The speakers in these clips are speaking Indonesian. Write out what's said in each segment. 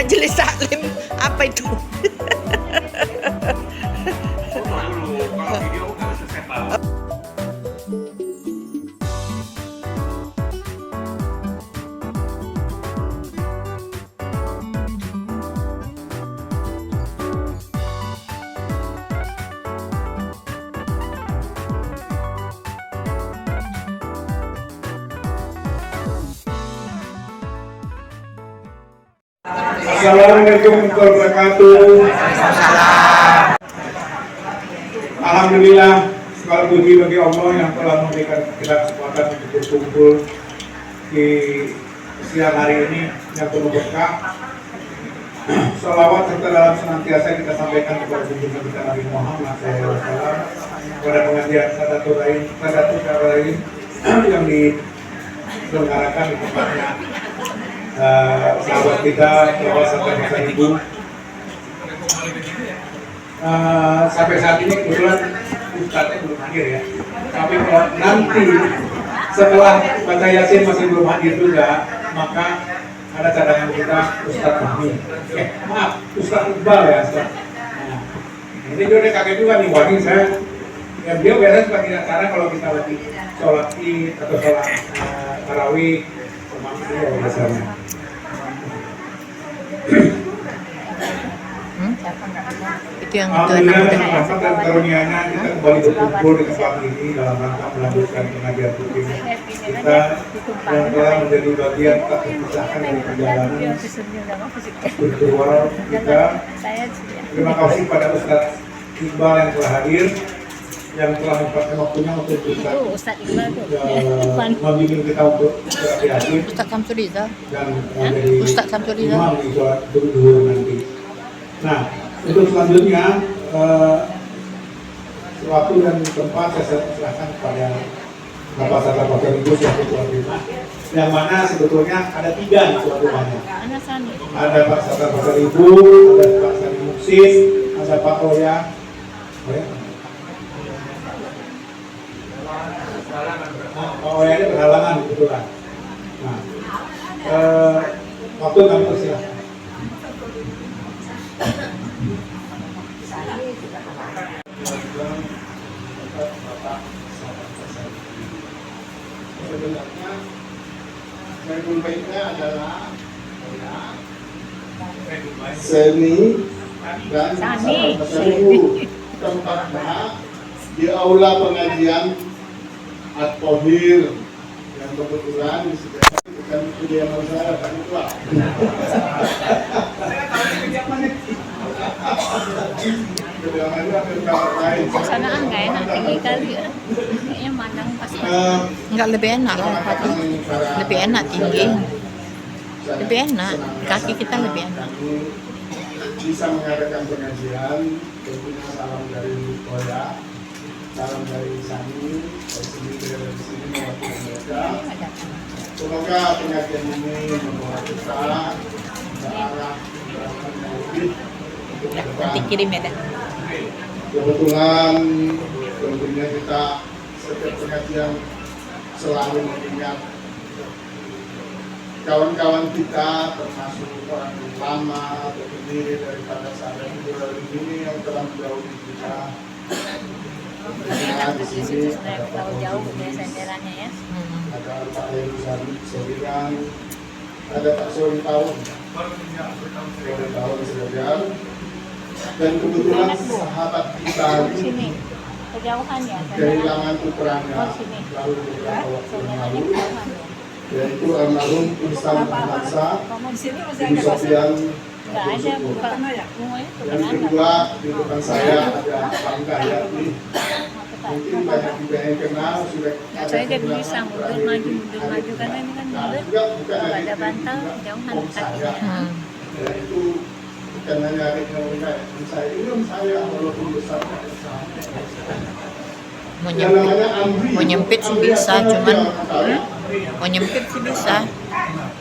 Majelis taklim apa itu? Kalau video kan selesai tahu. Assalamualaikum warahmatullahi wabarakatuh. Alhamdulillah, segala puji bagi Allah yang telah memberikan kita kesempatan untuk berkumpul di siang hari ini yang penuh berkah. Salawat serta dalam senantiasa kita sampaikan kepada junjungan kita Nabi Muhammad SAW pada pengajian Sadatul lain yang diselenggarakan di tempatnya sahabat kita kawasan Pasar Ibu. Sampai saat ini kebetulan Ustadznya belum hadir ya. Tapi kalau nanti setelah baca Yasin masih belum hadir juga, maka ada cadangan kita Ustadz Fahmi. Ustadz Iqbal ya Ustadz. Nah, ini dia udah kaget juga nih, wah ini saya. Ya beliau biasanya sebagai acara kalau kita lagi sholat Id atau sholat tarawih sama beliau biasanya. Itu yang Alhamdulillah dengan rahmat dan karunia-Nya kita kembali berkumpul di tempat ini dalam rangka melanjutkan pengajian rutin kita yang telah menjadi bagian tak terpisahkan dari perjalanan spiritual kita. Terima kasih pada Ustadz Iqbal yang telah hadir, yang telah menyempatkan waktunya untuk bisa membimbing kita untuk berhati-hati Ustadz Samsuriza dan menjadi Ustadz Samsuriza. imam di sholat zuhur nanti. Nah, untuk selanjutnya waktu dan tempat saya serahkan kepada Bapak Satar Pasar Ibu yang tuan rumah, yang mana sebetulnya ada 3 di tuan rumahnya. Ada Pak Satar Pasar Ibu, ada Pak Sani Muksis, ada Pak Oya. Pak Oya ini berhalangan kebetulan. Nah, waktu kami persilahkan. Sebenarnya yang baiknya adalah seni dan tempatnya di aula pengajian At-Tohir yang kebetulan disediakan bukan kediaman saya kan itu Sanaan nggak enak tinggi kali ya. Kayaknya mandang pas Enggak lebih enak lah tadi. Lebih enak tinggi. Lebih enak. Kaki kita lebih enak. Bisa mengadakan pengajian, tentunya salam dari Koya, salam dari Sani, dari sini dari sini mewakili mereka. Semoga pengajian ini membawa kita ke arah yang lebih untuk ke depan. Nanti kirim ya dah. Kebetulan tentunya kita setiap pengajian selalu mengingat kawan-kawan kita termasuk orang lama atau pendiri daripada sahabat ini yang telah mendahului kita. Tentunya di sini ada Pak jauh dari senderannya ya. ada Pak Heru Sobiran, ada Pak Sori Tahun Segajar, dan kebetulan sahabat kita Sini. Kejauhan ya. kehilangan putranya lalu beberapa waktu yang lalu, yaitu almarhum Ihsan Hamsa Ibu Sofian Nggak ada buka bunganya yang kedua di depan saya ada Bangga Yati. Mungkin banyak juga yang kenal sudah ada Saya jadi bisa mundur maju karena ini kan mundur. Kalau ada bantal jauhan kakinya. yaitu bukan hanya adik saya ini om saya walaupun besar yang namanya Andri. Mau nyempit sih bisa, cuman mau nyempit sih bisa.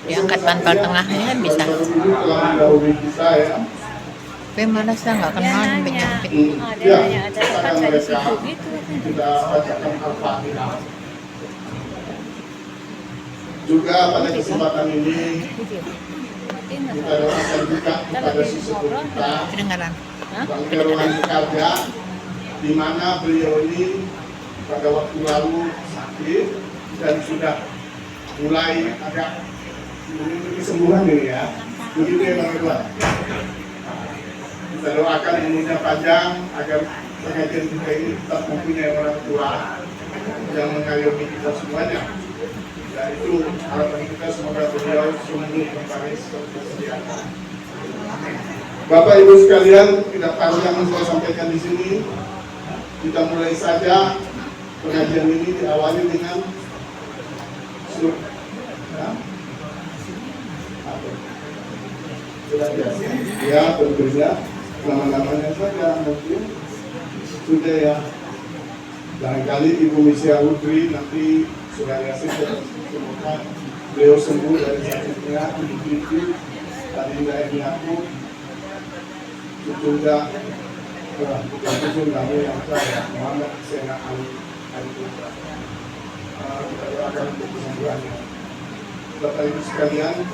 Diangkat bantal tengahnya kan bisa. Telah mendahului kita ya. Tapi malas lah nggak kenal nyempit. Ada tempat dari situ gitu. Kita bacakan Al-Fatihah. Juga pada kesempatan ini ngertiin nggak? Kita doakan juga Kita kepada lebih sesepuh ngobrol. kita Kedengaran. Hah? Bang Rohani Karja, di mana beliau ini pada waktu lalu sakit dan sudah mulai agak menuju kesembuhan ini ya. Begitu ya Bang Ridwan. Kita doakan umurnya panjang agar pengajian kita ini tetap mempunyai orang tua yang mengayomi kita semuanya. Dan itu harapan kita, semoga beliau sembuh kembali seperti sedia. Bapak Ibu sekalian, tidak panjang saya sampaikan di sini. Kita mulai saja pengajian ini diawali dengan surah. Ya, tentunya nama-namanya saja mungkin sudah ya. Barangkali Ibu Misya Lutri nanti sudah Yasin, semoga beliau sembuh dari sakitnya. Ibu tadi dari aku Cucunda kamu yang saya Muhammad Sena Ali Putra. Kita doakan untuk kesembuhannya. Bapak Ibu sekalian,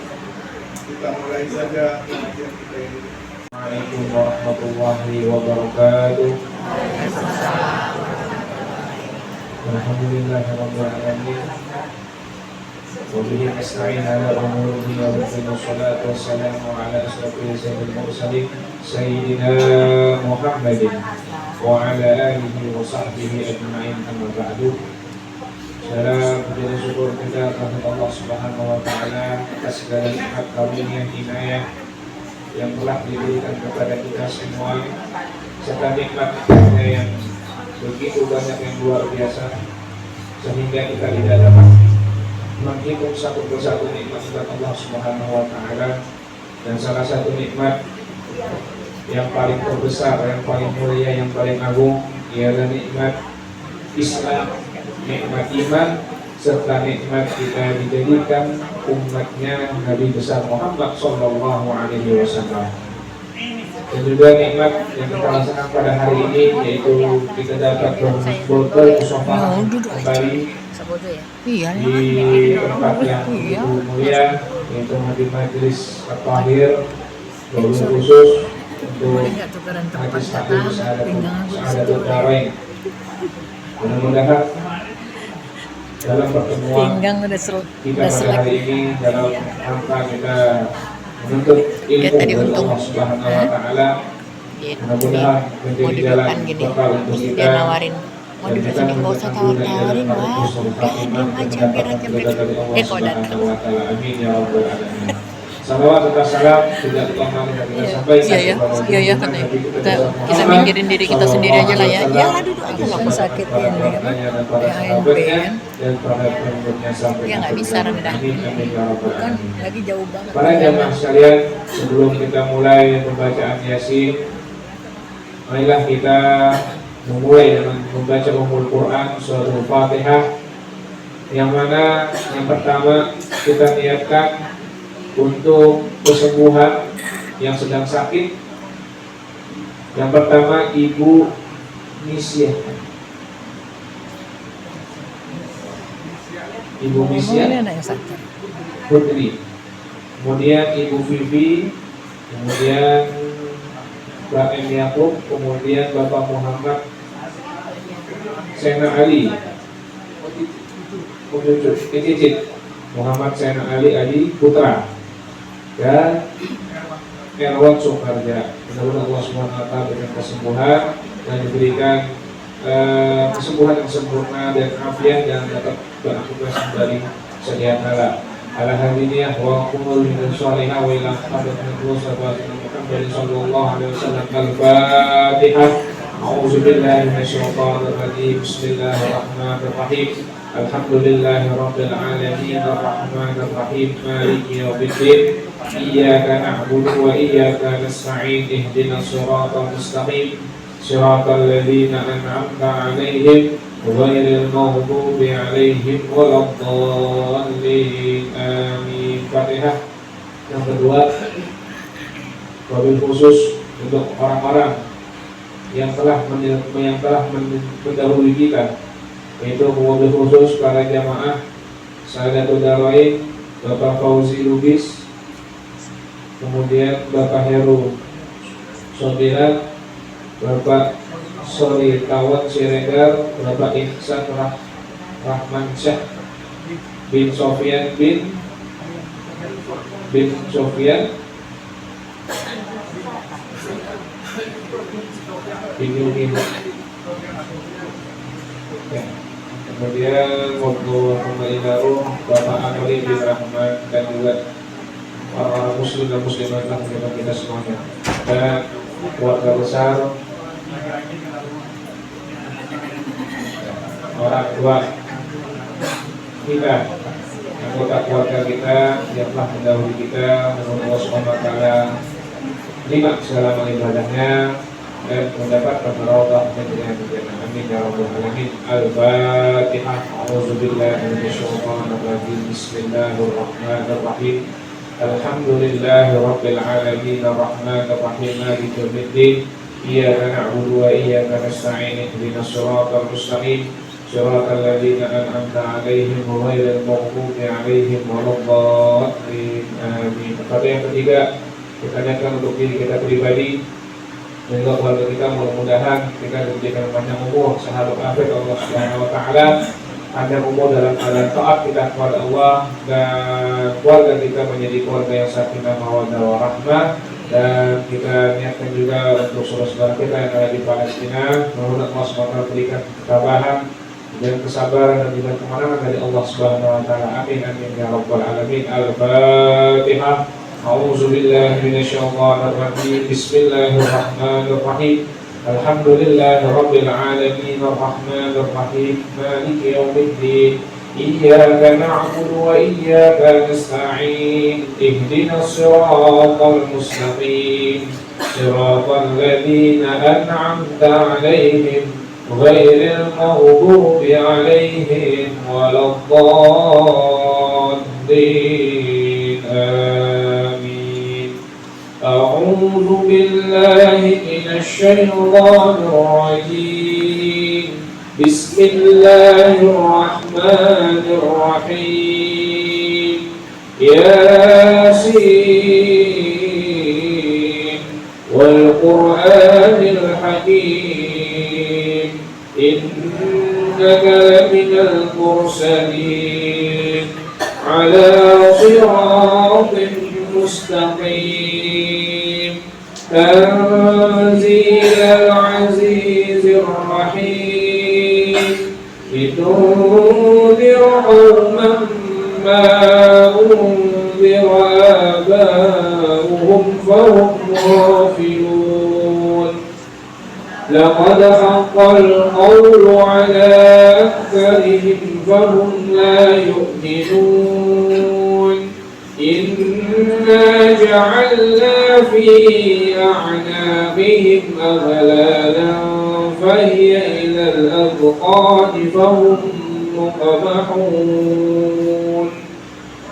kita mulai saja pengajian kita ini. Assalamualaikum warahmatullahi wabarakatuh. Alhamdulillahirabbil alamin. Wa bihi nasta'in ala umuri dunya wa din. Wassalatu wassalamu ala asyrafil mursalin sayyidina Muhammadin wa ala alihi wa sahbihi ajma'in, amma ba'du. Salam dan syukur kita kepada Allah Subhanahu wa taala atas segala nikmat karunia inayah yang telah diberikan kepada kita semua, serta nikmat-nikmatnya yang begitu banyak yang luar biasa, sehingga kita tidak dapat menghitung satu persatu nikmat dari Allah Subhanahu wa taala. Dan salah satu nikmat yang paling terbesar, yang paling mulia, yang paling agung ialah nikmat Islam, nikmat iman, serta nikmat kita dijadikan umatnya Nabi besar Muhammad Sallallahu Alaihi Wasallam. Dan juga nikmat yang kita rasakan pada hari ini, yaitu kita dapat bermusyawarah kembali Iya. di tempat yang begitu mulia, yaitu di Majelis At-Tahir, khusus untuk Majelis Taklim Sa'adatul Darain. Mudah-mudahan dalam pertemuan kita pada hari ini, dalam rangka kita menuntut ilmu dari Allah Subhanahu wa taala, mudah-mudahan menjadi jalan bekal untuk kita. Dia nawarin, mau dibeli nggak usah tawar-tawarin, wah udah diam aja biar aja kok datang. Amin ya rabbal alamin. Salawat serta salam tidak lupa kita sampaikan Iya katanya. Kita mikirin diri kita sendiri aja lah ya. Ya lah duduk aja lah, aku sakit dan para sahabatnya dan para pengikutnya sampai. Ya nggak bisa rendah. Amin ya rabbal Kan alamin. lagi jauh banget. Para jamaah sekalian, sebelum kita mulai pembacaan Yasin, marilah kita memulai dengan membaca Ummul Quran, surah Al-Fatihah, yang mana yang pertama kita niatkan untuk kesembuhan yang sedang sakit. Yang pertama Ibu Misya, Ibu Misya Putri, kemudian Ibu Vivi, kemudian Mbak M. Yakub, kemudian Bapak Muhammad Sena Ali, Cicit Muhammad Sena Ali Putra, dan Erwan Soekarja. Mudah-mudahan Allah SWT berikan kesembuhan dan diberikan kesembuhan yang sempurna dan afiat dan dapat beraktivitas kembali sedia kala. Ala hadiniyah wa kumul min salihah wa ila qadatin Muhammad sallallahu alaihi wasallam. Al-Fatihah. A'udzu billahi minasyaitonir rajim. Bismillahirrahmanirrahim. Alhamdulillahirabbil alamin arrahmanir rahim maliki yaumiddin. Iyyaka na'budu wa iyyaka nasta'in. Ihdinas siratal mustaqim. Siratal ladzina an'amta 'alaihim ghairil maghdubi 'alaihim waladdallin. Amin. Fatihah. Yang kedua, wabil khusus untuk orang-orang yang telah mendahului kita, yaitu wabil khusus para jamaah Sa'adatul Darain, Bapak Fauzi Lubis, kemudian Bapak Heru Sobirat, Bapak Soli Tawan Siregar, Bapak Ihsan Rahman Syah bin Sofyan bin Sofyan bin Yumin. Ya. Kemudian Wabarakatuh Bapak Amri bin Rahman dan juga orang-orang muslim dan muslimat yang mendengar kita semuanya, dan keluarga besar, orang tua kita, anggota keluarga kita yang telah mendahului kita, memohon Allah Subhanahu wa taala terima segala ibadahnya dan mendapat keberkahan dan kemuliaan. Amin ya rabbal alamin. Al-Fatihah. A'udzubillahi minasyaitonir rajim. Bismillahirrahmanirrahim. Alhamdulillahi rabbil alamin. Arrahmanir rahim. Maliki yaumiddin. Iyyaka na'budu wa iyyaka nasta'in. Ihdinas shiratal mustaqim. Shiratal ladzina an'amta 'alaihim ghairil maghdubi 'alaihim waladdallin. Amin. Kata yang ketiga, kita niatkan untuk diri kita pribadi dan juga keluarga kita, mudah-mudahan kita diberikan panjang umur, sehat walafiat Allah Subhanahu wa taala, panjang umur dalam keadaan taat kita kepada Allah, dan keluarga kita menjadi keluarga yang sakinah mawaddah warahmah. Dan kita niatkan juga untuk saudara-saudara kita yang ada di Palestina, mudah-mudahan Allah Subhanahu wa taala berikan ketabahan dan kesabaran dan juga kemenangan dari Allah Subhanahu wa taala. Amin amin ya rabbal alamin. Al-Fatihah. A'udzu billahi minasyaitonir rajim. Bismillahirrahmanirrahim. Alhamdulillahi rabbil alamin. Arrahmanir rahim. Maliki yaumiddin. Iyyaka na'budu wa iyyaka nasta'in. Ihdinas siratal mustaqim. Siratal ladzina an'amta 'alaihim ghairil maghdubi 'alaihim waladdallin. أعوذ بالله من الشيطان الرجيم. بسم الله الرحمن الرحيم. ياسين والقرآن الحكيم إنك لمن المرسلين على صراط مستقيم. تنزيل العزيز الرحيم. لتنذر قوما ما أنذر آباؤهم فهم غافلون. لقد حق القول على أكثرهم فهم لا يؤمنون. إنا جعلنا في أعناقهم أغلالا فهي إلى الأذقان فهم مقمحون.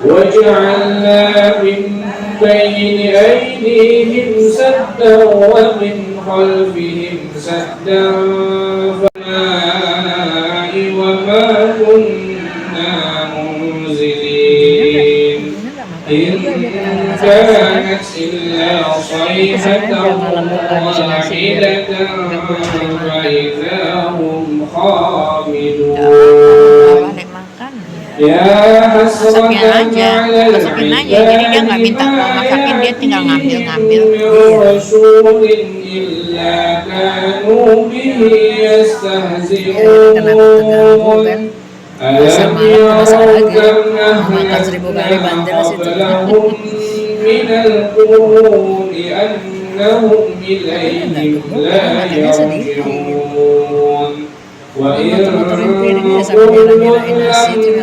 وجعلنا من بين أيديهم سدا ومن خلفهم سدا وما كنا منزلين. إن كانت إلا صيحة واحدة فإذا هم خامدون. Ya masukin aja, jadi dia nggak minta mau masakin, dia tinggal ngambil. Masak lagi, makan 1000 kali bandel situ. Muter-muterin piringnya sampai nyala-nyalain nasi juga.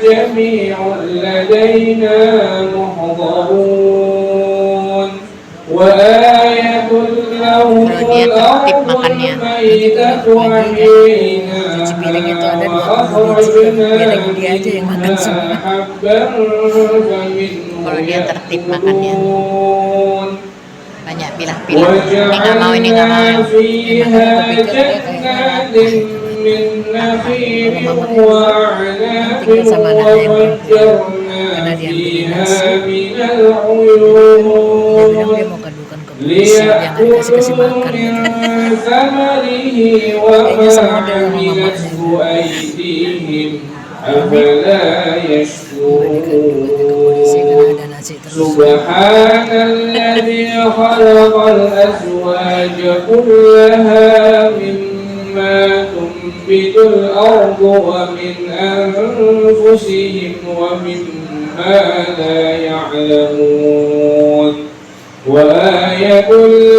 جميع لدينا محضرون وآية لهم tertib makannya. Cuci piring itu ada 20 biji, piring dia aja yang makan semua. Kalau dia tertib makannya, banyak pilah-pilah. Ini nggak mau, ini nggak mau. Emang aku pikir dia kayak tinggal sama anaknya yang فيها من dia العيون bilang dia mau gaduhkan ke polisi, dia nggak dikasih makan من gitu. ثمره Kayaknya وما semodel sama mamanya. عملته أيديهم أفلا Gaduhkannya ke polisi karena يشكرون ada nasi terus. سبحان الذي خلق الأزواج كلها مما تنبت الأرض ومن أنفسهم ومما لا يعلمون وآية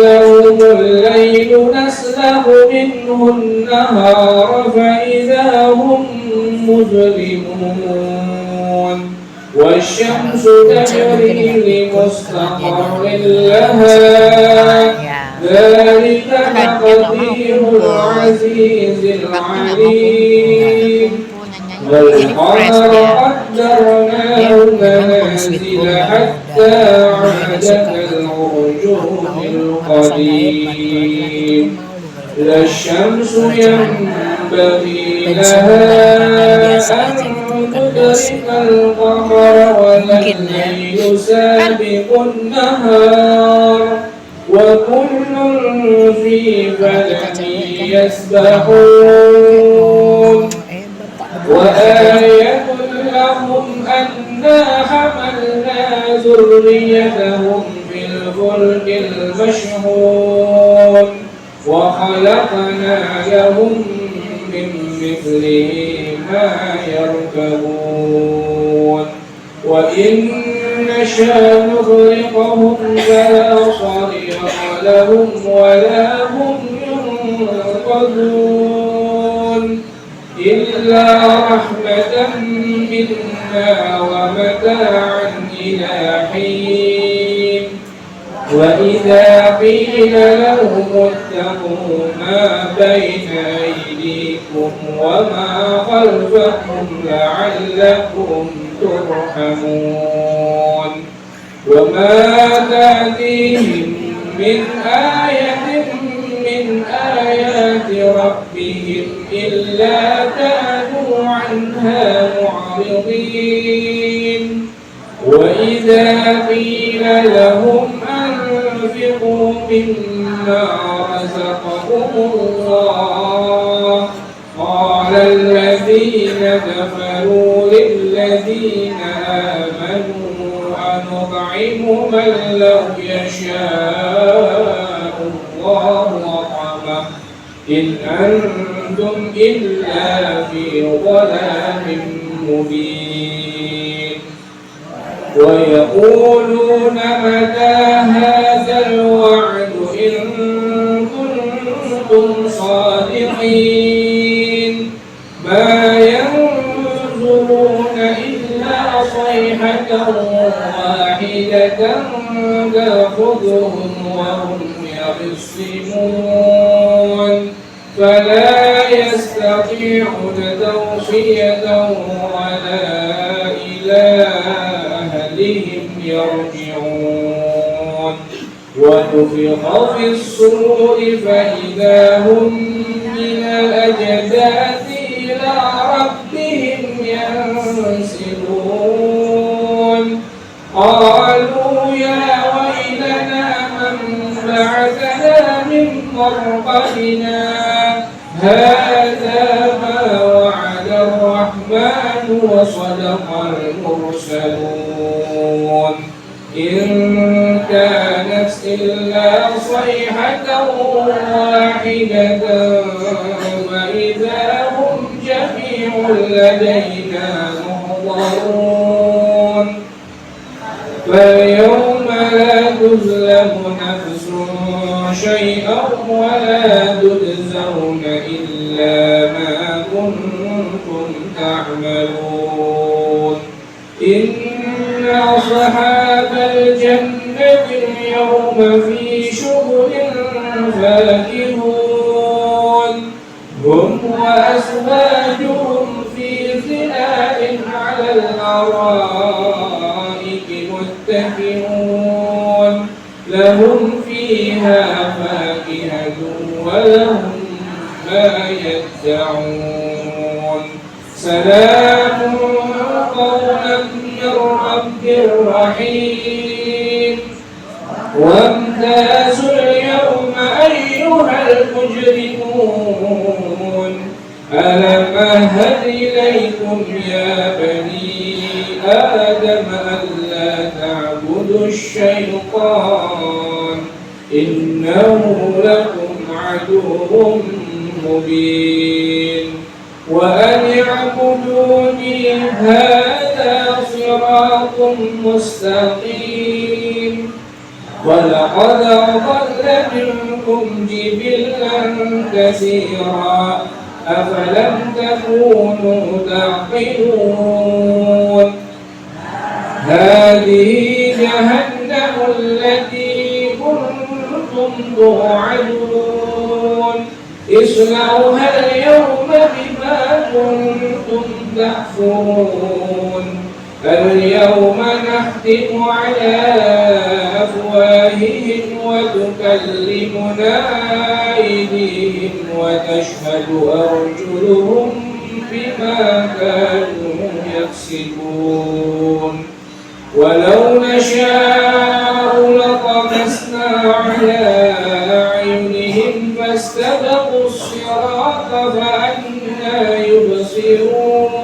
لهم الليل نسلخ منه النهار فإذا هم مظلمون والشمس تجري لمستقر لها ذلك تقدير العزيز العليم والقمر قدرناه منازل حتى عاد كالعرجون القديم لا الشمس ينبغي لها أن تدرك القمر ولا الليل سابق النهار وكل في فلك يسبحون وآية لهم أنا حملنا ذريتهم في الفلك المشحون وخلقنا لهم من مثله ما يركبون وإن نشأ نغرقهم فلا صريخ لهم ولا هم ينقذون إلا رحمة منا ومتاعا إلى حين وإذا قيل لهم اتقوا ما بين أيديكم وما خلفكم لعلكم ترحمون وما تأتيهم من آية من آيات ربهم إلا كانوا عنها معرضين وإذا قيل لهم أنفقوا مما رزقكم الله قال الذين كفروا للذين آمنوا أنطعم من لو يشاء الله أطعمه إن أنتم إلا في ضلال مبين ويقولون متى هذا الوعد إن كنتم صادقين ما ينظرون إلا صيحة واحدة تأخذهم وهم يخصمون فلا يستطيعون توصية ولا إلى أهلهم يرجعون ونفخ في الصور فإذا هم من الأجداث إلى ربهم ينسلون قالوا يا ويلنا من بعثنا من مرقدنا هذا ما وعد الرحمن وصدق المرسلون إن كانت إلا صيحة واحدة وإذا هم جميع لدينا محضرون فاليوم لا تظلم نفس شيئا ولا تجزون إلا ما كنتم تعملون إن أصحاب الجنة اليوم في شغل فاكهون هم وأزواجهم في ظلال على الأرائك متكئون لهم فيها فاكهة ولهم ما يدعون سلام قولا من الرحيم وامتازوا اليوم أيها المجرمون ألم أهد إليكم يا بني آدم ألا تعبدوا الشيطان إنه لكم عدو مبين وأن اعبدوني هذا صراط مستقيم ولقد أضل منكم جبلا كثيرا أفلم تكونوا تعقلون هذه جهنم التي كنتم توعدون اصلوها اليوم بما كنتم تكفرون اليوم نختم على أفواههم وتكلمنا أيديهم وتشهد أرجلهم بما كانوا يكسبون ولو نشاء لطمسنا على أعينهم فاستبقوا الصراط فأنى يبصرون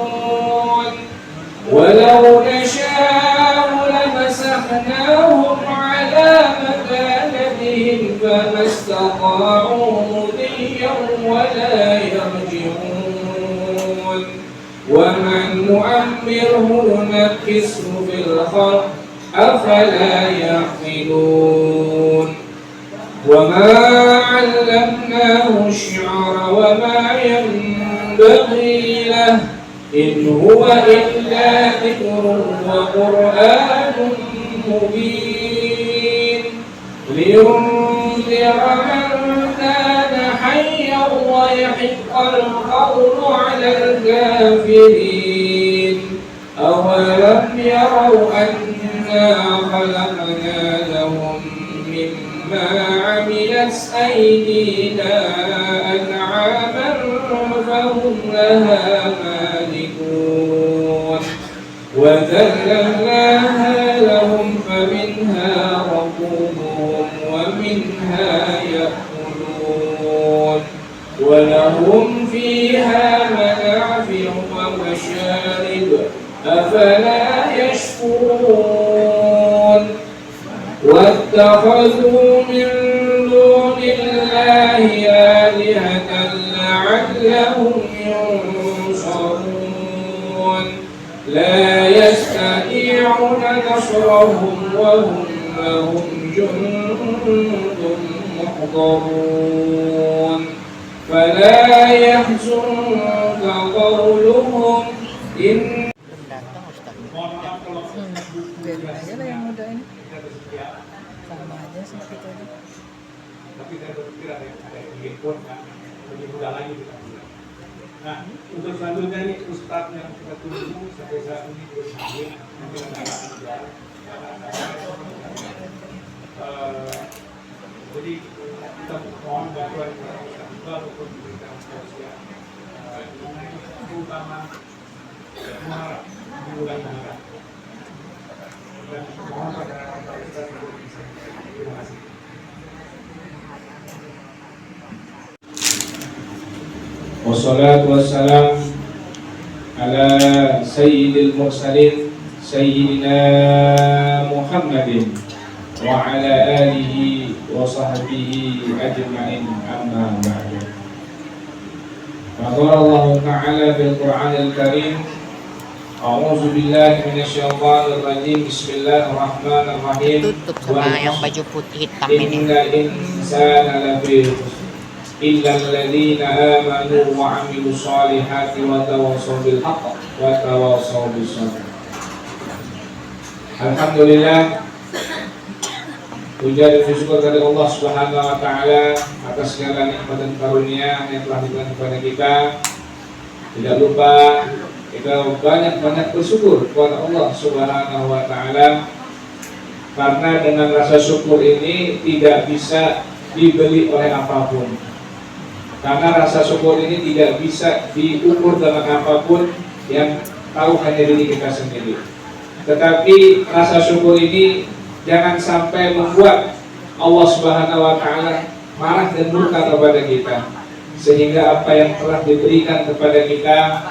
ولو نشاء لمسخناهم على مكانتهم فما استطاعوا مضيا ولا يرجعون ومن نعمره نكسه في الخلق أفلا يعقلون وما علمناه الشعر وما ينبغي له إن هو إلا ذكر وقرآن مبين لينذر من كان حيا ويحق القول على الكافرين أولم يروا أنا خلقنا لهم مما عملت أيدينا أنعاما فهم لها مالكون وذللناها لهم فمنها ركوبهم ومنها يأكلون ولهم فيها منافع ومشارب أفلا يشكرون واتخذوا من دون الله آلهة لعلهم ينصرون لا يستطيعون نصرهم وهم لهم جند محضرون فلا يحزنك قولهم إن Datang Ustaz. Mohon maaf kalau Biarin aja lah yang muda ini. kita bersedia, Sama aja sih kita ini. tapi saya berpikir ada yang handphone kan lebih mudah lagi kita. Nah, untuk selanjutnya ini Ustadz yang kita tunggu sampai saat ini belum hadir, mungkin ada akan jadi kita mohon bantuan kepada Ustadz juga untuk diberikan solusi terutama muharram di bulan muharram dan mohon pada Pak Ustadz untuk bisa. Terima kasih. والصلاة والسلام على سيد المرسلين سيدنا محمد وعلى آله وصحبه أجمعين أما بعد فقال الله تعالى في القرآن الكريم أعوذ بالله من الشيطان الرجيم بسم الله الرحمن الرحيم Tutup sama yang baju putih hitam ini. إن الإنسان لفي إلا الذين آمنوا وعملوا الصالحات وتواصوا بالحق وتواصوا بالصبر. Alhamdulillah, puja dan syukur kepada Allah Subhanahu wa taala atas segala nikmat dan karunia yang telah diberikan kepada kita. Tidak lupa kita banyak-banyak bersyukur kepada Allah Subhanahu wa taala, karena dengan rasa syukur ini tidak bisa dibeli oleh apapun. Karena rasa syukur ini tidak bisa diukur dengan apapun, yang tahu hanya diri kita sendiri. Tetapi rasa syukur ini jangan sampai membuat Allah Subhanahu wa taala marah dan murka kepada kita, sehingga apa yang telah diberikan kepada kita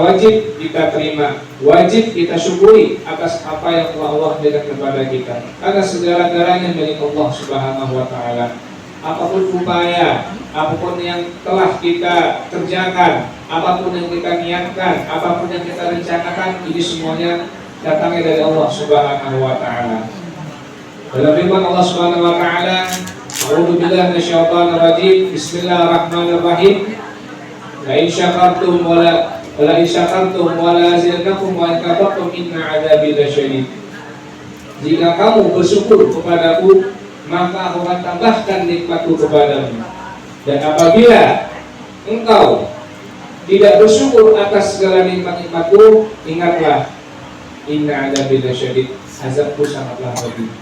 wajib kita terima, wajib kita syukuri atas apa yang telah Allah berikan kepada kita, karena segala-galanya milik Allah Subhanahu wa taala. Apapun upaya, apapun yang telah kita kerjakan, apapun yang kita niatkan, apapun yang kita rencanakan, ini semuanya datangnya dari Allah Subhanahu wa taala. Dalam firman Allah Subhanahu wa taala, A'udzu billahi minasyaitonir rajim. Bismillahirrahmanirrahim. La in syakartum wa la azidannakum wa in kafartum inna 'adzabi lasyadid. Jika kamu bersyukur kepadaku, maka aku akan tambahkan nikmatku kepadamu. Dan apabila engkau tidak bersyukur atas segala nikmat-nikmatku, ingatlah, inna 'adzabi lasyadid, azabku sangatlah pedih.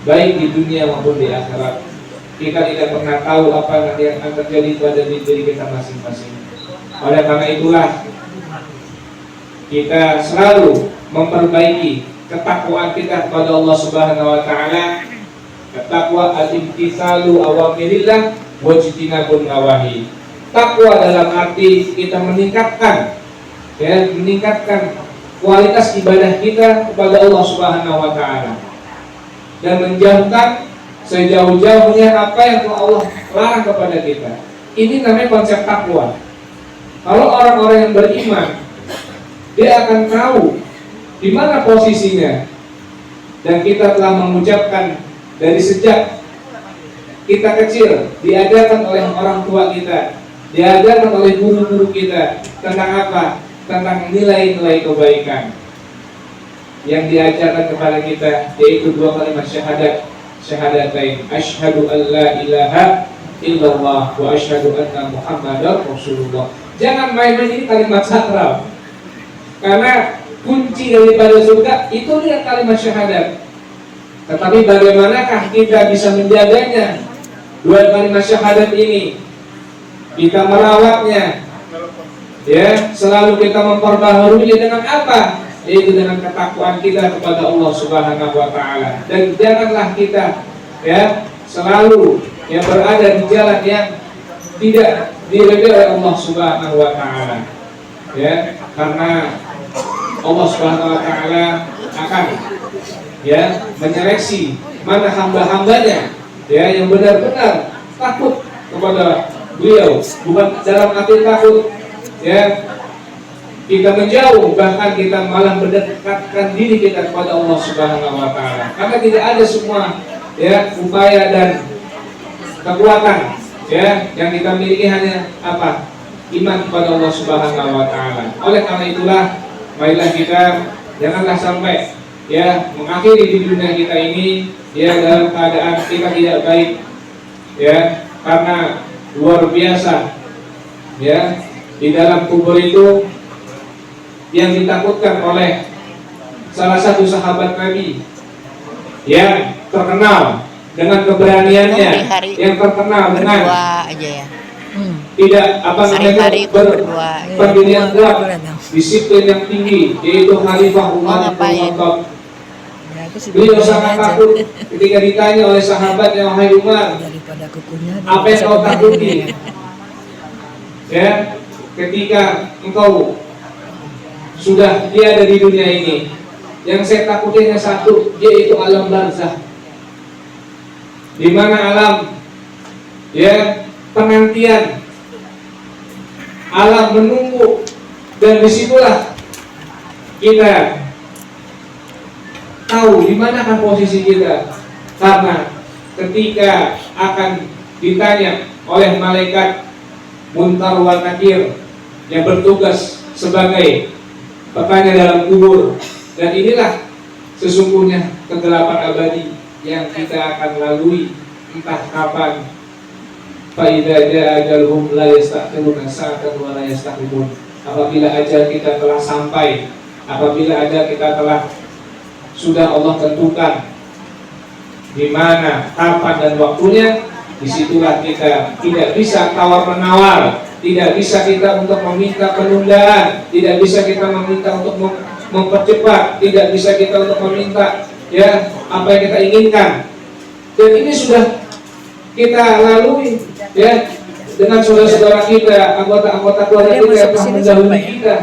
Baik di dunia maupun di akhirat, kita tidak pernah tahu apa yang akan terjadi pada diri kita masing-masing. Oleh karena itulah kita selalu memperbaiki ketakwaan kita kepada Allah Subhanahu wa taala. Takwa al-imtithalu awamirillah wajtinabun nawahi. Takwa dalam arti kita meningkatkan kualitas ibadah kita kepada Allah Subhanahu wa taala dan menjauhkan sejauh-jauhnya apa yang telah Allah larang kepada kita. Ini namanya konsep takwa. Kalau orang-orang yang beriman, dia akan tahu di mana posisinya. Dan kita telah mengucapkan dari sejak kita kecil, diajarkan oleh orang tua kita, diajarkan oleh guru-guru kita tentang apa? Tentang nilai-nilai kebaikan yang diajarkan kepada kita, yaitu dua kalimat syahadatain, asyhadu an la ilaha illallah wa asyhadu anna muhammadar rasulullah. Jangan main-main, ini kalimat sakral, karena kunci daripada surga itu dia kalimat syahadat. Tetapi bagaimanakah kita bisa menjaganya dua kalimat syahadat ini? Kita merawatnya, ya, selalu kita memperbaharuinya dengan apa? Yaitu dengan ketakwaan kita kepada Allah Subhanahu wa taala. Dan janganlah kita, ya, selalu berada di jalan yang tidak diridhoi oleh Allah Subhanahu wa taala. Ya, karena Allah Subhanahu wa taala akan menyeleksi mana hamba-hambanya yang benar-benar takut kepada beliau, bukan dalam arti takut kita menjauh, bahkan kita malah mendekatkan diri kita kepada Allah Subhanahu wa taala. Karena tidak ada semua upaya dan kekuatan yang kita miliki, hanya apa? Iman kepada Allah Subhanahu wa taala. Oleh karena itulah, marilah kita janganlah sampai mengakhiri di dunia kita ini dalam keadaan kita tidak baik, karena luar biasa di dalam kubur itu yang ditakutkan oleh salah satu sahabat Nabi yang terkenal dengan keberaniannya, yang terkenal dengan tidak pendirian kuat, disiplin yang tinggi, yaitu Khalifah Umar bin Khattab. Beliau sangat takut ketika ditanya oleh sahabatnya, wahai Umar, apa yang kau takuti? Ketika engkau sudah tiada di dunia ini. Yang saya takuti hanya satu, yaitu alam barzakh, di mana alam penantian, alam menunggu, dan disitulah kita tahu di manakah posisi kita. Karena ketika akan ditanya oleh malaikat Munkar wa Nakir yang bertugas sebagai petanya dalam kubur, dan inilah sesungguhnya kegelapan abadi yang kita akan lalui entah kapan. Fa idza jaa ajaluhum la yastakhiruna sa'atan wa la yastaqdimun. Apabila ajal kita telah sampai, apabila ajal kita telah sudah Allah tentukan di mana, kapan dan waktunya, disitulah kita tidak bisa tawar-menawar, tidak bisa kita untuk meminta penundaan, tidak bisa kita meminta untuk mempercepat, tidak bisa kita untuk meminta ya apa yang kita inginkan. Dan ini sudah kita lalui ya dengan saudara-saudara kita, anggota-anggota keluarga kita yang telah mendahului kita.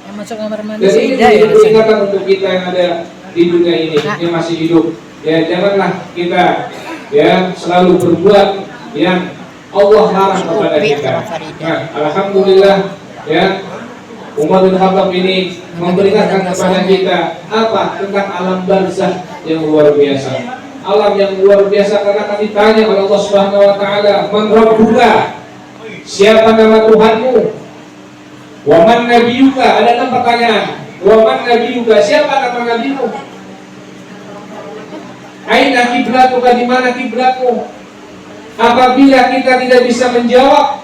Yang masuk kamar mandi Dan si ini Ida ya. menjadi peringatan untuk kita yang ada di dunia ini yang masih hidup. Ya janganlah kita ya selalu berbuat yang Allah larang kepada kita. Nah, alhamdulillah ya Umar bin Khattab ini memberikan kepada kita apa tentang alam barzakh yang luar biasa. Alam yang luar biasa karena akan ditanya oleh Allah Subhanahu wa taala, "Man rabbuka?" Siapa nama Tuhanmu? "Wa man nabiyuka?" Ada 6 pertanyaan. "Wa man nabiyuka?" Siapa nama nabimu? "Aina kiblatuka?" Di mana kiblatmu? Apabila kita tidak bisa menjawab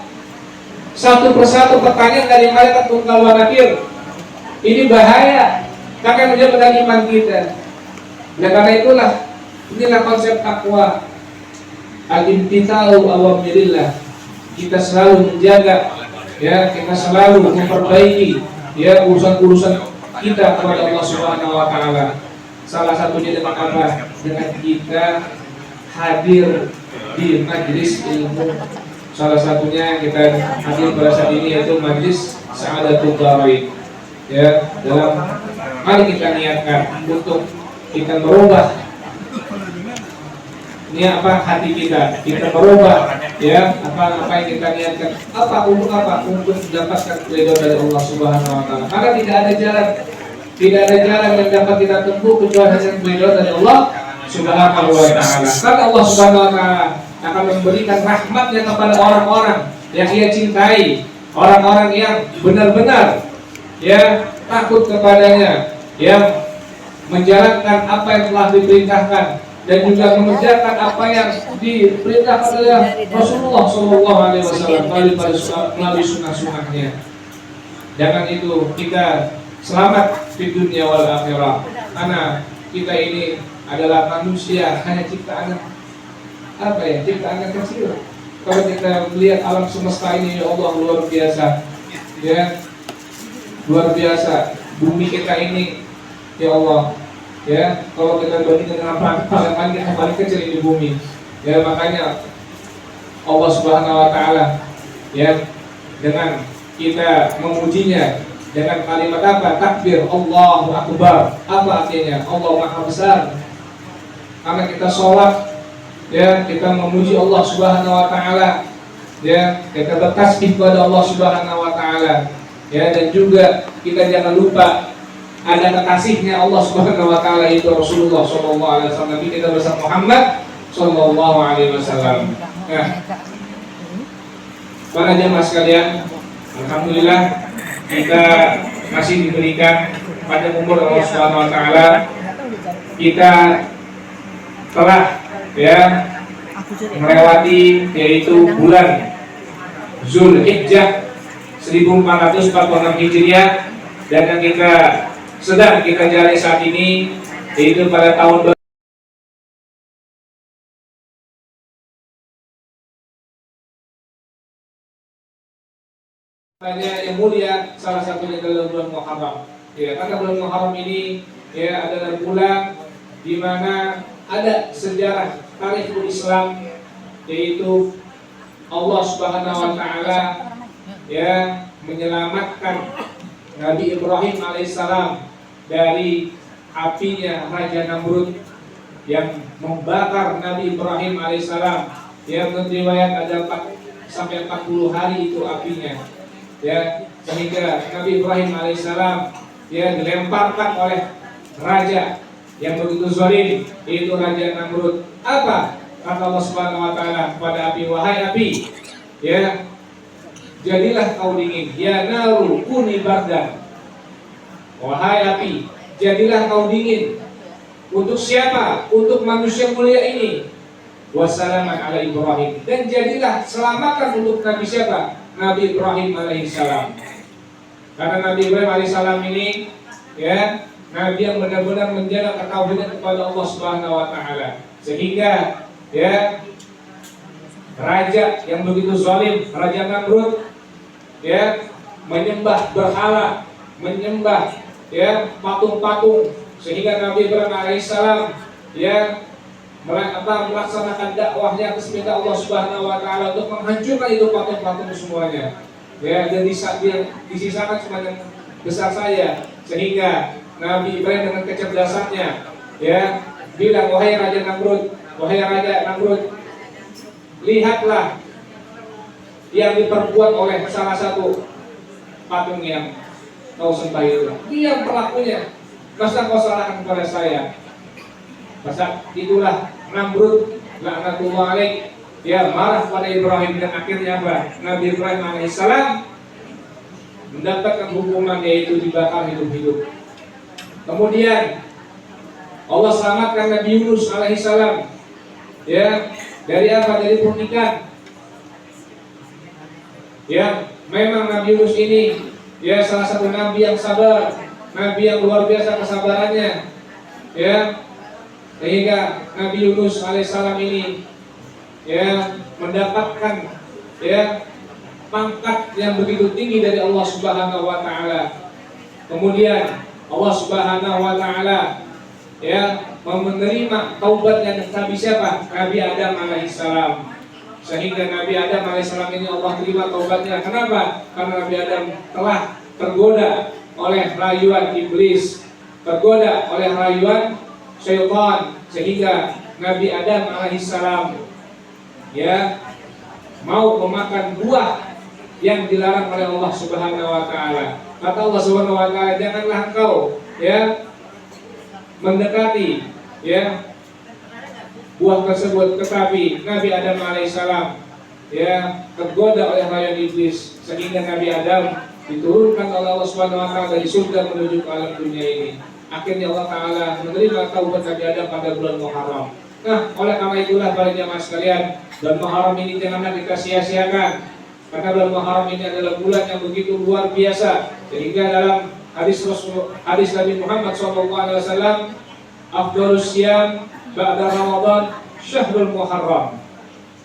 satu persatu pertanyaan dari malaikat munkar wa nakir, ini bahaya karena menjadi iman kita. Dan karena itulah inilah konsep takwa, al-imtithalu awamirillah. Kita selalu menjaga ya, kita selalu memperbaiki ya urusan-urusan kita kepada Allah Subhanahu wa taala. Salah satunya dengan apa? Dengan kita hadir di majelis ilmu. Salah satunya kita hadir pada saat ini yaitu majelis Sa'adatul Darain. Ya, dalam mari kita niatkan untuk kita merubah ini apa hati kita merubah ya apa yang kita niatkan untuk mendapatkan ridho dari Allah Subhanahu wa taala. Karena tidak ada jalan yang dapat kita tempuh kecuali dengan ridho dari Allah Subhanahu wa taala. Karena Allah Subhanahu wa taala akan memberikan rahmatnya kepada orang-orang yang Ia cintai, orang-orang yang benar-benar ya takut kepadanya, yang menjalankan apa yang telah diperintahkan dan juga mengerjakan apa yang diperintahkan oleh Rasulullah SAW melalui sunnah-sunnahnya. Jangan itu kita selamat di dunia wal akhirah, karena kita ini adalah manusia hanya ciptaan ciptaan kecil. Kalau kita melihat alam semesta ini, ya Allah, luar biasa ya, luar biasa bumi kita ini ya Allah ya. Kalau kita bandingkan dengan apa yang paling kecil di bumi ya, makanya Allah Subhanahu wa taala ya dengan kita memujinya dengan kalimat apa? Takbir, Allahu Akbar. Apa artinya? Allah Maha Besar. Karena kita sholat ya, kita memuji Allah Subhanahu wa taala ya, kita bertasbih kepada Allah Subhanahu wa taala ya, dan juga kita jangan lupa ada kekasihnya Allah Subhanahu wa taala itu Rasulullah sallallahu alaihi wasallam, Nabi kita bersama Muhammad sallallahu alaihi wasallam. Nah, para jemaah sekalian, alhamdulillah kita masih diberikan pada umur Allah Subhanahu wa taala. Kita telah ya melewati yaitu bulan Zulhijjah 1446 Hijriah, dan yang kita sedang kita jalani saat ini yaitu pada tahun yang mulia, salah satunya adalah bulan Muharram. Ya, karena bulan Muharram ini ya adalah bulan di mana ada sejarah tarikhul Islam, yaitu Allah Subhanahu wa taala ya menyelamatkan Nabi Ibrahim alaihissalam dari apinya Raja Namrud yang membakar Nabi Ibrahim alaihissalam. Ya, menurut riwayat ada 4 sampai 40 hari itu apinya. Ya, sehingga Nabi Ibrahim alaihissalam ya dilemparkan oleh raja yang begitu zalim, yaitu Raja Namrud. Apa kata Allah Subhanahu wa taala kepada api? Wahai api, ya, jadilah kau dingin. Ya naru kuni bardan. Wahai api, jadilah kau dingin. Untuk siapa? Untuk manusia mulia ini. Wassalaman ala Ibrahim. Dan jadilah selamatan untuk Nabi siapa? Nabi Ibrahim alaihissalam. Karena Nabi Ibrahim alaihissalam ini ya Nabi yang benar-benar menjaga ketauhidan kepada Allah Subhanahu wa taala. Sehingga ya raja yang begitu zalim, Raja Namrud ya menyembah berhala, menyembah ya patung-patung, sehingga Nabi Ibrahim alaihissalam ya melaksanakan dakwahnya atas perintah Allah Subhanahu wa taala untuk menghancurkan itu patung-patung semuanya. Ya, dan disisakan cuma yang besar saya, sehingga Nabi Ibrahim dengan kecerdasannya ya bilang, wahai Raja Namrud, lihatlah yang diperbuat oleh salah satu patung yang kau sembah itu. Dia pelakunya, masa kau salahkan kepada saya? Masa itulah Namrud laknatullah alaih ya marah pada Ibrahim, dan akhirnya apa? Nabi Ibrahim alaihissalam mendapatkan hukuman, yaitu dibakar hidup-hidup. Kemudian Allah selamatkan Nabi Yunus alaihissalam ya dari apa? Dari pernikahan. Ya, memang Nabi Yunus ini ya salah satu nabi yang sabar, nabi yang luar biasa kesabarannya. Ya, sehingga Nabi Yunus alaihissalam ini ya mendapatkan ya pangkat yang begitu tinggi dari Allah Subhanahu wa taala. Kemudian Allah Subhanahu wa taala ya menerima taubatnya Nabi siapa? Nabi Adam alaihissalam. Sehingga Nabi Adam alaihissalam ini Allah terima taubatnya. Kenapa? Karena Nabi Adam telah tergoda oleh rayuan iblis, tergoda oleh rayuan syaitan, sehingga Nabi Adam alaihissalam ya mau memakan buah yang dilarang oleh Allah Subhanahu wa taala. Kata Allah Subhanahu wa taala, janganlah engkau ya mendekati ya buah tersebut. Tetapi Nabi Adam alaihissalam ya tergoda oleh rayuan iblis, sehingga Nabi Adam diturunkan oleh Allah Subhanahu wa taala dari surga menuju ke alam dunia ini. Akhirnya Allah taala menerima taubat Nabi Adam pada bulan Muharram. Nah, oleh karena itulah para jamaah sekalian, bulan Muharram ini janganlah kita sia-siakan, karena bulan Muharram ini adalah bulan yang begitu luar biasa. Sehingga dalam hadis Nabi Muhammad SAW, afdhalus syiyam ba'da Ramadan syahrul Muharram.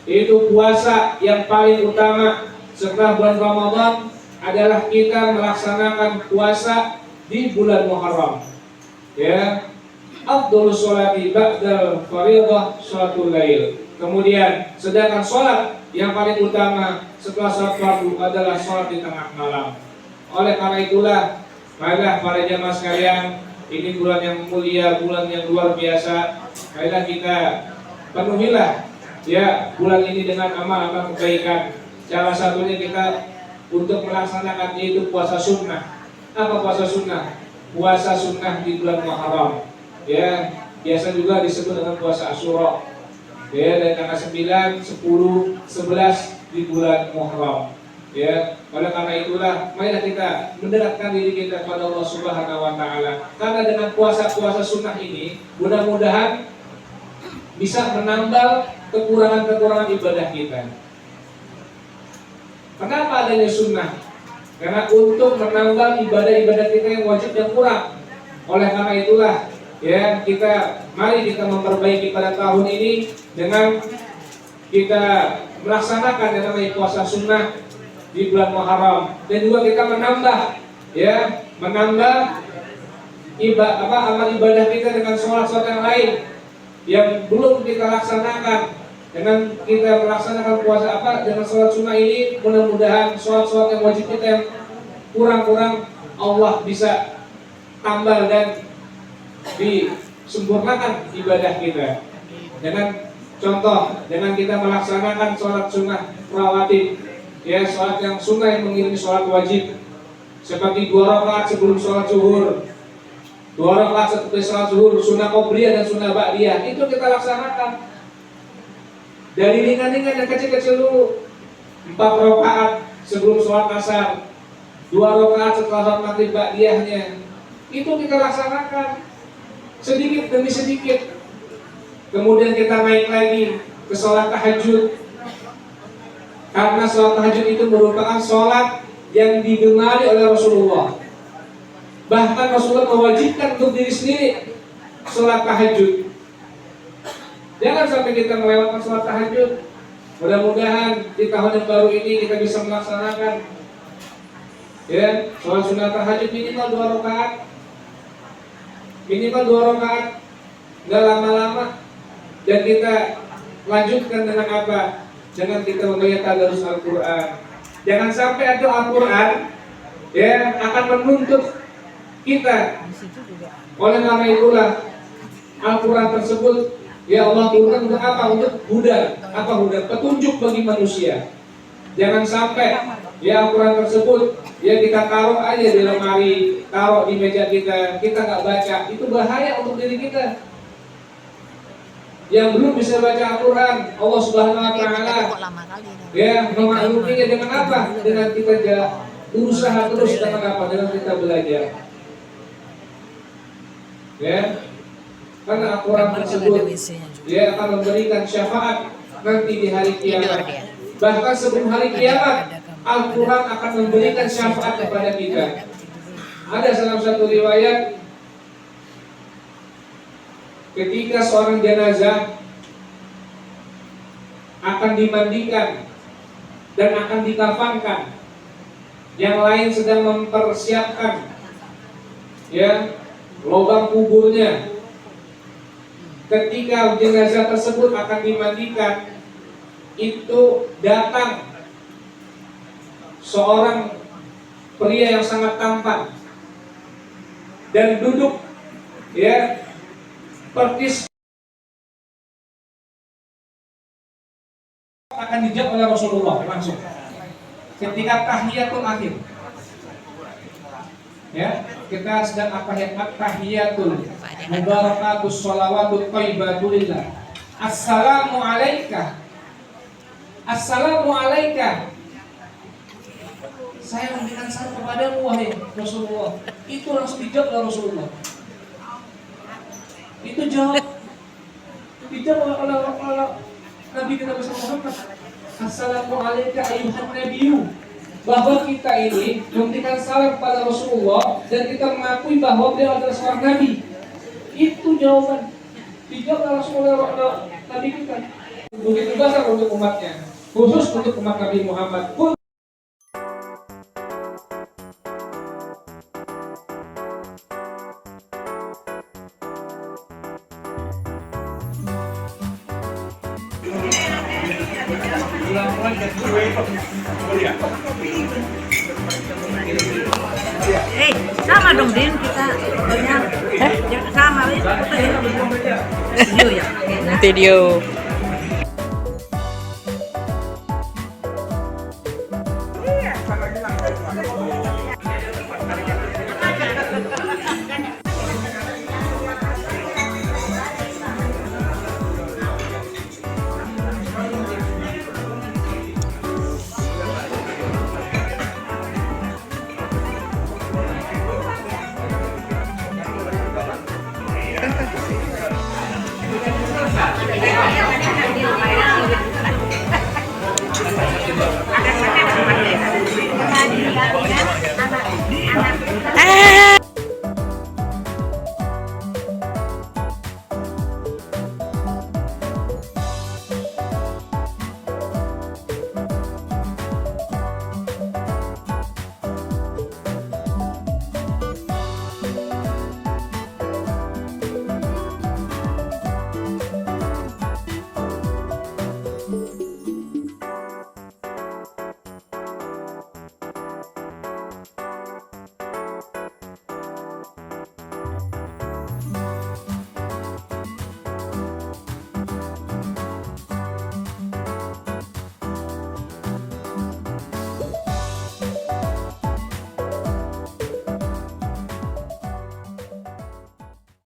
Itu puasa yang paling utama setelah bulan Ramadan adalah kita melaksanakan puasa di bulan Muharram. Ya, afdhalus sholati ba'dal fardhah sholatul lail. Kemudian sedangkan sholat yang paling utama setelah sholat fardu adalah sholat di tengah malam. Oleh karena itulah, marilah para jamaah sekalian, ini bulan yang mulia, bulan yang luar biasa. Marilah kita penuhilah ya bulan ini dengan amal-amal kebaikan. Salah satunya kita untuk melaksanakan yaitu puasa sunnah. Apa puasa sunnah? Puasa sunnah di bulan Muharram. Ya, biasa juga disebut dengan puasa Asyura. Ya, dari tanggal 9, 10, 11 di bulan Muharram. Ya, oleh karena itulah marilah kita mendekatkan diri kita kepada Allah Subhanahu wa taala. Karena dengan puasa-puasa sunnah ini mudah-mudahan bisa menambal kekurangan-kekurangan ibadah kita. Kenapa adanya sunnah? Karena untuk menambal ibadah-ibadah kita yang wajib dan kurang. Oleh karena itulah ya mari kita memperbaiki pada tahun ini dengan kita melaksanakan yang namanya puasa sunnah di bulan Muharram, dan juga kita menambah amal ibadah kita dengan sholat-sholat yang lain yang belum kita laksanakan. Dengan kita melaksanakan puasa dengan sholat sunnah ini, mudah-mudahan sholat-sholat yang wajib kita yang kurang-kurang Allah bisa tambah dan disempurnakan ibadah kita. Dengan kita melaksanakan sholat sunnah rawatib, ya sholat yang sunnah yang mengiringi sholat wajib, seperti 2 rakaat sebelum sholat zuhur, 2 rakaat setelah sholat zuhur, sunnah qobliyah dan sunnah ba'diyah, itu kita laksanakan. Dari ringan-ringan yang kecil-kecil dulu, 4 rakaat sebelum sholat asar, 2 rakaat setelah sholat maghrib ba'diyahnya, itu kita laksanakan sedikit demi sedikit. Kemudian kita naik lagi ke sholat tahajud, karena sholat tahajud itu merupakan sholat yang digemari oleh Rasulullah. Bahkan Rasulullah mewajibkan untuk diri sendiri sholat tahajud. Jangan sampai kita melewatkan sholat tahajud. Mudah-mudahan di tahun yang baru ini kita bisa melaksanakan ya sholat sunnah tahajud minimal 2 rakaat. minimal 2 rakaat, nggak lama-lama. Dan kita lanjutkan dengan apa? Jangan kita membaca tadarus Al-Quran. Jangan sampai ada Al-Quran ya akan menuntut kita. Oleh karena itulah Al-Quran tersebut ya Allah turunkan untuk apa? Untuk huda. Apa huda? Petunjuk bagi manusia. Jangan sampai ya Al-Quran tersebut ya kita taruh aja di lemari, taruh di meja kita nggak baca. Itu bahaya untuk diri kita. Yang belum bisa baca Al-Quran, Allah Subhanahu Wa Taala ya memakluminya dengan apa? Dengan kita berusaha terus dengan apa? Dengan kita belajar. Ya, karena Al-Quran tersebut dia akan memberikan syafaat nanti di hari kiamat. Bahkan sebelum hari kiamat, Al-Quran akan memberikan syafaat kepada kita. Ada salah satu riwayat ketika seorang jenazah akan dimandikan dan akan dikafankan, yang lain sedang mempersiapkan ya lubang kuburnya. Ketika jenazah tersebut akan dimandikan, itu datang seorang pria yang sangat tampan dan duduk ya persis akan dijawab oleh Rasulullah langsung ketika tahiyatul akhir. Ya, kita sedang tahiyatul mubarakatus sholawatut thayyibatulillah. Assalamu alaika. Assalamu alaika. Saya memberikan salam kepadamu wahai Rasulullah. Itu langsung dijawab oleh Rasulullah. Itu dijawab oleh Nabi kita Muhammad. Assalamu alaika ayyuhan nabiyyu. Bahwa kita ini memberikan salam kepada Rasulullah dan kita mengakui bahwa beliau adalah seorang nabi. Itu jawaban dijawab oleh Rasulullah Nabi kita. Begitu besar untuk umatnya, khusus untuk umat Nabi Muhammad pun. Sama dong Din kita banyak. Sama ya. Video ya. Video.